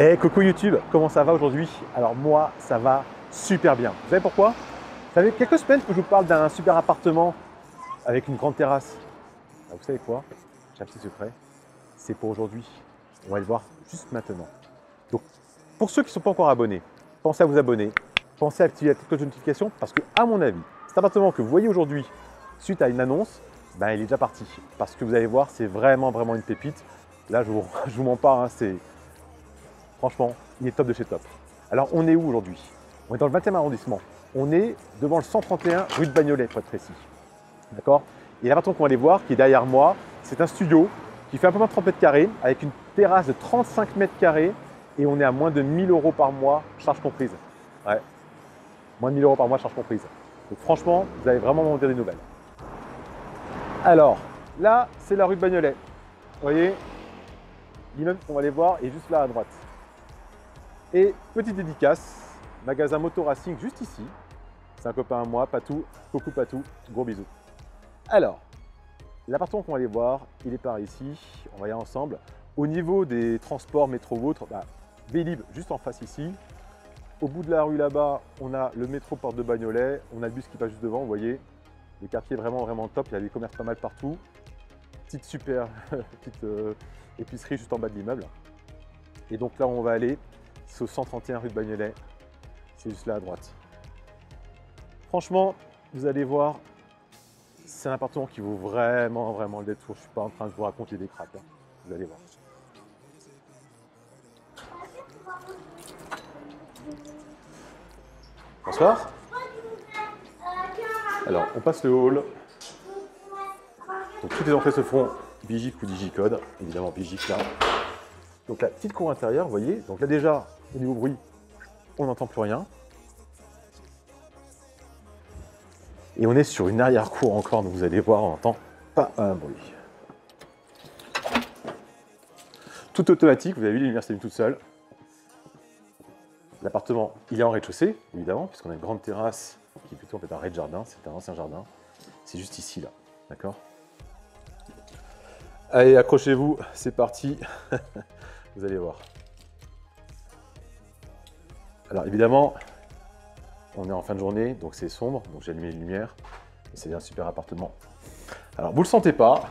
Hey, coucou YouTube, comment ça va aujourd'hui? Alors moi, ça va super bien. Vous savez pourquoi? Ça fait quelques semaines que je vous parle d'un super appartement avec une grande terrasse. Alors, vous savez quoi? J'ai un petit secret. C'est pour aujourd'hui. On va le voir juste maintenant. Donc, pour ceux qui ne sont pas encore abonnés, pensez à vous abonner. Pensez à activer la petite cloche de notification parce que, à mon avis, cet appartement que vous voyez aujourd'hui, suite à une annonce, ben, il est déjà parti. Parce que vous allez voir, c'est vraiment une pépite. Là, je vous mens pas, hein, franchement, il est top de chez top. Alors, on est où aujourd'hui? On est dans le 20e arrondissement. On est devant le 131 rue de Bagnolet, pour être précis. D'accord? Et l'appartement qu'on va aller voir, qui est derrière moi, c'est un studio qui fait un peu moins de 30 mètres carrés, avec une terrasse de 35 mètres carrés, et on est à moins de 1000 € par mois, charge comprise. Ouais, moins de 1000 € par mois, charge comprise. Donc franchement, vous allez vraiment m'en dire des nouvelles. Alors, là, c'est la rue de Bagnolet. Vous voyez, l'immeuble qu'on va aller voir est juste là à droite. Et petite dédicace, magasin Moto Racing juste ici. C'est un copain à moi, Patou. Coucou Patou, gros bisous. Alors, l'appartement qu'on va aller voir, il est par ici. On va y aller ensemble. Au niveau des transports, métro ou autre, Vélib juste en face ici. Au bout de la rue là-bas, on a le métro Porte de Bagnolet. On a le bus qui passe juste devant, vous voyez. Le quartier est vraiment top. Il y a des commerces pas mal partout. Petite super petite épicerie juste en bas de l'immeuble. Et donc là, on va aller. C'est au 131 rue de Bagnolet, c'est juste là à droite. Franchement, vous allez voir, c'est un appartement qui vaut vraiment le détour. Je ne suis pas en train de vous raconter des cracks, hein. Vous allez voir. Bonsoir. Alors, on passe le hall. Donc toutes les entrées se font Bigic ou Digicode, évidemment Bigic là. Donc la petite cour intérieure, vous voyez, donc là déjà, au niveau bruit, on n'entend plus rien. Et on est sur une arrière-cour encore, donc vous allez voir, on n'entend pas un bruit. Tout automatique, vous avez vu, les lumières s'allument toutes seules. L'appartement, il est en rez-de-chaussée, évidemment, puisqu'on a une grande terrasse qui est plutôt en fait un rez-de-jardin, c'est un ancien jardin. C'est juste ici, là, d'accord? Allez, accrochez-vous, c'est parti. Vous allez voir. Alors évidemment, on est en fin de journée, donc c'est sombre, donc j'ai allumé les lumières. C'est un super appartement. Alors vous le sentez pas,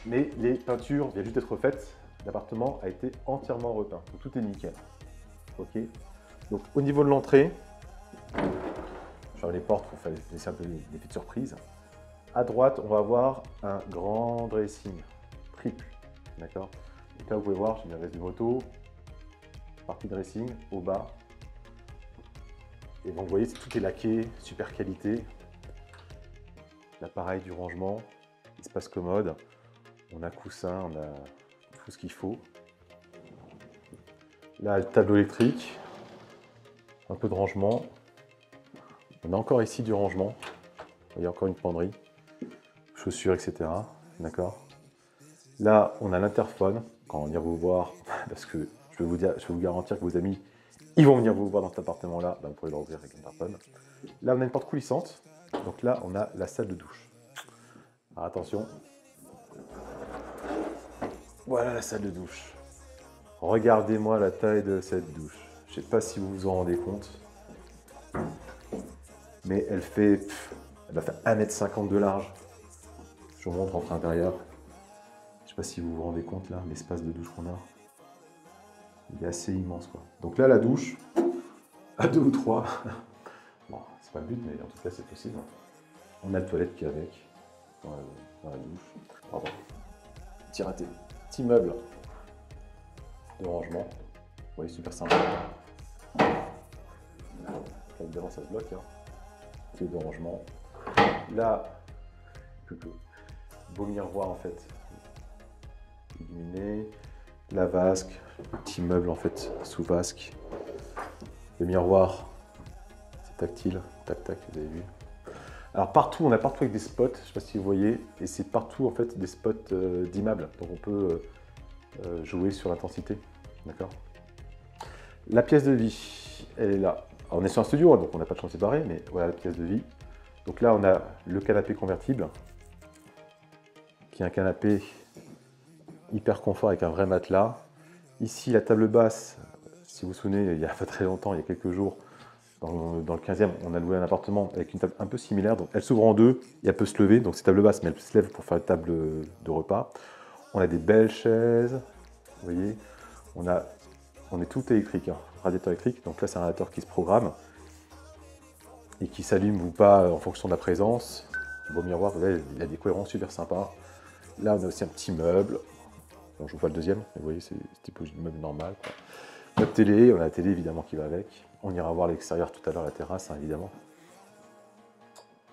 mais les peintures viennent juste d'être refaites. L'appartement a été entièrement repeint, donc tout est nickel. Ok. Donc au niveau de l'entrée, je ferme les portes pour laisser un peu d'effet de surprise. À droite, on va avoir un grand dressing triple, d'accord. Donc là vous pouvez voir, j'ai mis un veste de moto, partie dressing au bas. Et donc vous voyez, tout est laqué, super qualité. L'appareil du rangement, espace commode. On a coussin, on a tout ce qu'il faut. Là, le tableau électrique. Un peu de rangement. On a encore ici du rangement. Il y a encore une penderie. Chaussures, etc. D'accord. Là, on a l'interphone. Quand on vient vous voir, parce que je vais vous garantir que vos amis, ils vont venir vous voir dans cet appartement-là. Vous pourrez l'ouvrir avec l'interphone. Là, on a une porte coulissante. Donc là, on a la salle de douche. Alors attention. Voilà la salle de douche. Regardez-moi la taille de cette douche. Je ne sais pas si vous vous en rendez compte. Mais elle va faire 1,50 m de large. Je vous montre entre l'intérieur. Je ne sais pas si vous vous rendez compte là, l'espace de douche qu'on a. Il est assez immense quoi. Donc là, la douche, à 2 ou 3. Bon, c'est pas le but, mais en tout cas, c'est possible. On a le toilette qui est avec, dans la douche. Pardon. Petit raté. Petit meuble de rangement. Vous voyez, super sympa. Évidemment, ça se bloque. Hein. Clé de rangement. Là, beau miroir en fait. Illuminé. La vasque. Petit meuble en fait, sous vasque. Le miroir, c'est tactile. Tac, tac, vous avez vu. Alors partout, on a partout avec des spots, je ne sais pas si vous voyez, et c'est partout en fait des spots d'immeubles, donc on peut jouer sur l'intensité, d'accord. La pièce de vie, elle est là. Alors, on est sur un studio, hein, donc on n'a pas de chambre séparée, mais voilà la pièce de vie. Donc là, on a le canapé convertible, qui est un canapé hyper confort avec un vrai matelas. Ici, la table basse, si vous vous souvenez, il y a pas très longtemps, il y a quelques jours, dans le 15e, on a loué un appartement avec une table un peu similaire. Donc elle s'ouvre en deux et elle peut se lever. Donc c'est table basse, mais elle se lève pour faire une table de repas. On a des belles chaises. Vous voyez, on est tout électrique, hein, radiateur électrique. Donc là, c'est un radiateur qui se programme et qui s'allume ou pas en fonction de la présence. Beau miroir, vous voyez, il a des cohérences super sympas. Là, on a aussi un petit meuble. Bon, je vous vois le deuxième, mais vous voyez, c'est typologie de meuble normal, quoi. Notre télé, on a la télé évidemment qui va avec. On ira voir l'extérieur tout à l'heure, la terrasse, hein, évidemment.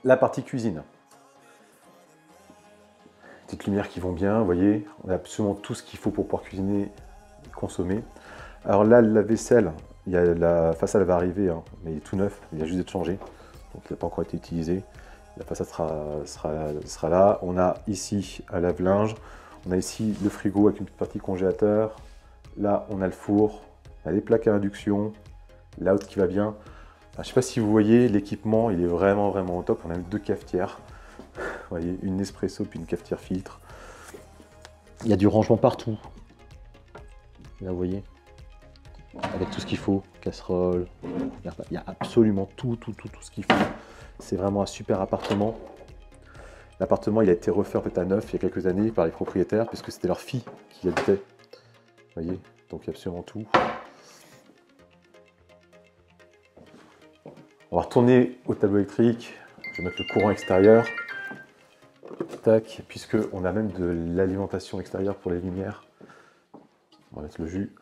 La partie cuisine. Petites lumières qui vont bien, vous voyez. On a absolument tout ce qu'il faut pour pouvoir cuisiner et consommer. Alors là, la vaisselle, la façade va arriver, hein, mais il est tout neuf, il vient juste d'être changé. Donc il n'a pas encore été utilisé. La façade sera là. On a ici un lave-linge. On a ici le frigo avec une petite partie congélateur. Là, on a le four. On a les plaques à induction. La haute qui va bien. Je ne sais pas si vous voyez, l'équipement, il est vraiment, vraiment au top. On a même deux cafetières. Vous voyez, une Nespresso puis une cafetière filtre. Il y a du rangement partout. Là, vous voyez, avec tout ce qu'il faut. Casserole. Il y a absolument tout ce qu'il faut. C'est vraiment un super appartement. L'appartement, il a été refait en fait à neuf il y a quelques années par les propriétaires, puisque c'était leur fille qui y habitait. Vous voyez, donc il y a absolument tout. On va retourner au tableau électrique. Je vais mettre le courant extérieur. Tac, puisque on a même de l'alimentation extérieure pour les lumières. On va mettre le jus.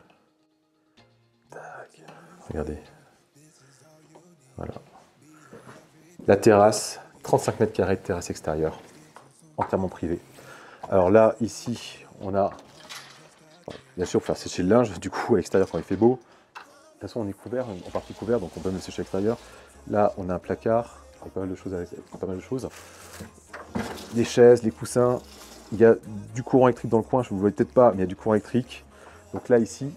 Tac, regardez. Voilà. La terrasse, 35 mètres carrés de terrasse extérieure, entièrement privée. Alors là, ici, on a, bien sûr, pour faire sécher le linge, du coup, à l'extérieur quand il fait beau. De toute façon, on est couvert, en partie couvert, donc on peut même le sécher à l'extérieur. Là, on a un placard, avec pas mal de choses. Les chaises, les coussins. Il y a du courant électrique dans le coin, je ne vous le vois peut-être pas, mais il y a du courant électrique. Donc là, ici,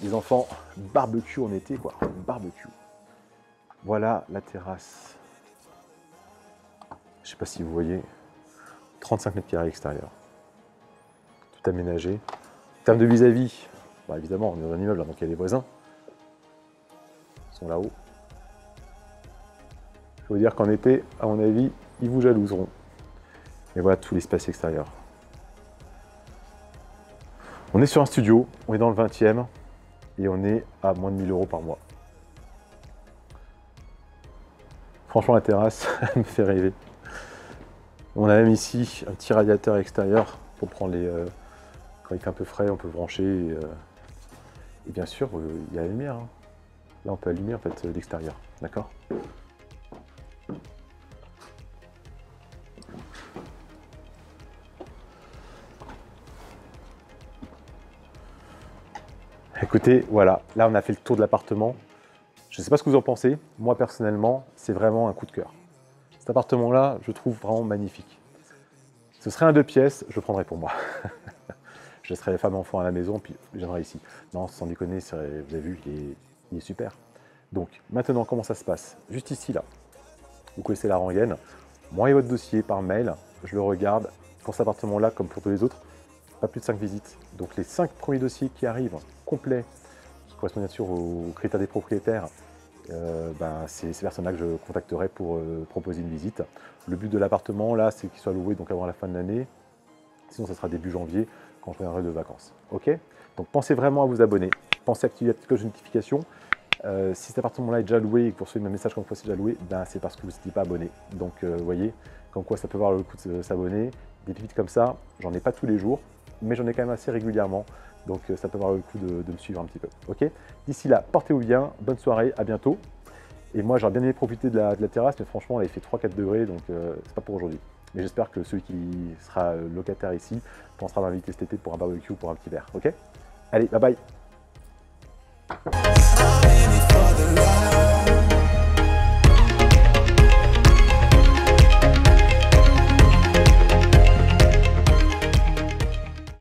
les enfants, barbecue en été, quoi, barbecue. Voilà la terrasse. Je ne sais pas si vous voyez, 35 mètres carrés extérieur. Tout aménagé. En termes de vis-à-vis, bah évidemment, on est dans un immeuble, donc il y a les voisins. Ils sont là-haut. Je peux vous dire qu'en été, à mon avis, ils vous jalouseront. Et voilà tout l'espace extérieur. On est sur un studio, on est dans le 20e et on est à moins de 1000 € par mois. Franchement, la terrasse, elle me fait rêver. On a même ici un petit radiateur extérieur pour prendre les... quand il fait un peu frais, on peut brancher. Et bien sûr, il y a la lumière. Hein. Là, on peut allumer en fait l'extérieur. D'accord ? Écoutez, voilà. Là, on a fait le tour de l'appartement. Je ne sais pas ce que vous en pensez. Moi, personnellement, c'est vraiment un coup de cœur. Cet appartement-là, je trouve vraiment magnifique. Ce serait un 2 pièces, je le prendrais pour moi. Je laisserais les femmes et enfants à la maison, puis je viendrai ici. Non, sans déconner, vous avez vu, il est super. Donc, maintenant, comment ça se passe? Juste ici, là. Vous connaissez la rengaine. M'envoyez votre dossier par mail, je le regarde. Pour cet appartement-là, comme pour tous les autres, pas plus de 5 visites. Donc, les 5 premiers dossiers qui arrivent, complets, qui correspondent bien sûr aux critères des propriétaires, c'est ces personnes-là que je contacterai pour proposer une visite. Le but de l'appartement, là, c'est qu'il soit loué donc avant la fin de l'année. Sinon, ça sera début janvier, quand je reviendrai de vacances. Ok? Donc, pensez vraiment à vous abonner. Pensez à activer la petite cloche de notification. Si cet appartement-là est déjà loué et que vous recevez un message comme quoi c'est déjà loué, c'est parce que vous n'étiez pas abonné. Donc, vous voyez, comme quoi ça peut valoir le coup de s'abonner. Des pépites comme ça, j'en ai pas tous les jours, mais j'en ai quand même assez régulièrement. Donc, ça peut valoir le coup de me suivre un petit peu. Ok? D'ici là, portez-vous bien, bonne soirée, à bientôt. Et moi, j'aurais bien aimé profiter de la terrasse, mais franchement, là, il fait 3-4 degrés, donc c'est pas pour aujourd'hui. Mais j'espère que celui qui sera locataire ici pensera m'inviter cet été pour un barbecue ou pour un petit verre. Ok? Allez, bye bye!